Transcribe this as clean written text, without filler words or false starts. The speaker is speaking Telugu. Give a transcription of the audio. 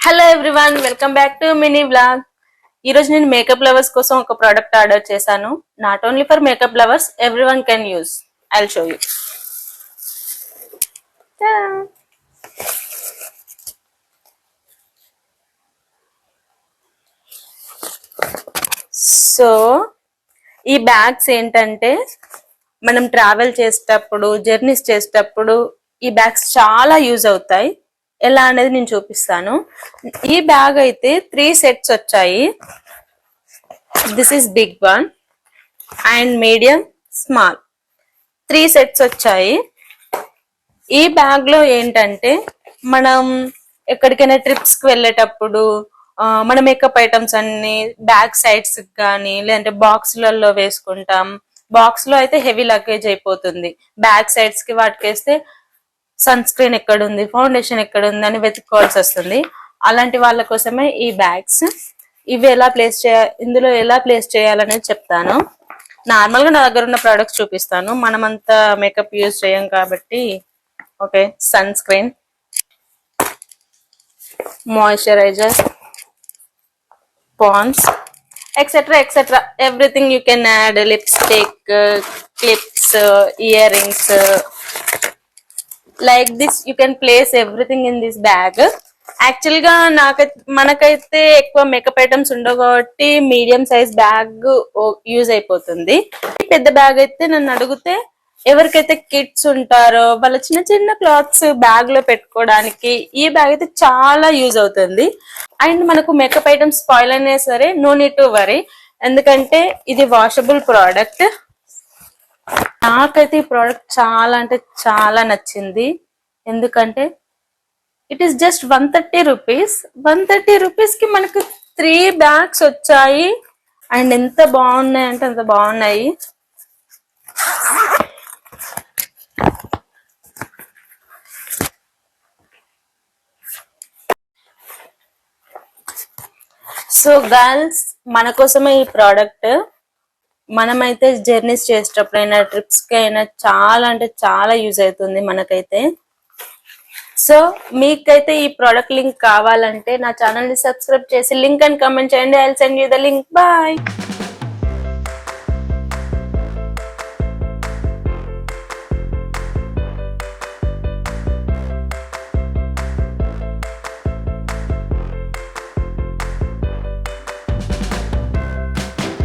Hello everyone, welcome back to mini vlog. ఈ రోజు నేను మేకప్ లవర్స్ కోసం ఒక ప్రోడక్ట్ ఆర్డర్ చేశాను. Not only for makeup lovers, everyone can use. I will show you. So ఈ బ్యాగ్స్ ఏంటంటే మనం ట్రావెల్ చేసేటప్పుడు, జర్నీస్ చేసేటప్పుడు ఈ బ్యాగ్స్ చాలా యూజ్ అవుతాయి. ఎలా అనేది నేను చూపిస్తాను. ఈ బ్యాగ్ అయితే 3 సెట్స్ వచ్చాయి. This is big one and medium, small, 3 sets వచ్చాయి. ఈ బ్యాగ్ లో ఏంటంటే మనం ఎక్కడికైనా ట్రిప్స్ కి వెళ్ళేటప్పుడు మన మేకప్ ఐటమ్స్ అన్ని బ్యాక్ సైడ్స్ కానీ లేదంటే బాక్స్లలో వేసుకుంటాం. బాక్స్ లో అయితే హెవీ లగేజ్ అయిపోతుంది. బ్యాక్ సైడ్స్ కి వాటికేస్తే సన్ స్క్రీన్ ఎక్కడుంది, ఫౌండేషన్ ఎక్కడుంది అని వెతుక్కోవాల్సి వస్తుంది. అలాంటి వాళ్ళ కోసమే ఈ బ్యాగ్స్. ఇవి ఇందులో ఎలా ప్లేస్ చేయాలనేది చెప్తాను. నార్మల్ గా నా దగ్గర ఉన్న ప్రొడక్ట్స్ చూపిస్తాను. మనమంతా మేకప్ యూజ్ చేయం కాబట్టి. Okay, sunscreen, moisturiser, Pond's, etc. Everything you can add, lipstick, clips, earrings. Like this you can place everything in this bag. Actual గా మనకైతే ఎక్కువ మేకప్ ఐటమ్స్ ఉండవు కాబట్టి మీడియం సైజ్ బ్యాగ్ యూజ్ అయిపోతుంది. పెద్ద బ్యాగ్ అయితే నన్ను అడిగితే ఎవరికైతే కిడ్స్ ఉంటారో వాళ్ళ చిన్న చిన్న క్లాత్స్ బ్యాగ్ లో పెట్టుకోవడానికి ఈ బ్యాగ్ అయితే చాలా యూజ్ అవుతుంది. అండ్ మనకు మేకప్ ఐటమ్స్ స్పాయిల్ అయినా సరే నో నీడ్ టు వరీ, ఎందుకంటే ఇది వాషబుల్ ప్రోడక్ట్. నాకైతే ఈ ప్రోడక్ట్ చాలా అంటే చాలా నచ్చింది. ఎందుకంటే it is just 130 rupees. 130 rupees కి మనకు 3 బ్యాగ్స్ వచ్చాయి. అండ్ ఎంత బాగున్నాయి అంటే అంత బాగున్నాయి. సో గర్ల్స్, మన కోసమే ఈ ప్రోడక్ట్. మనమైతే జర్నీస్ చేసేటప్పుడైనా ట్రిప్స్ కి అయినా చాలా అంటే చాలా యూజ్ అవుతుంది మనకైతే. సో మీకైతే ఈ ప్రోడక్ట్ లింక్ కావాలంటే నా ఛానల్ ని సబ్స్క్రైబ్ చేసి లింక్ అని కమెంట్ చేయండి. I will send you the link. Bye.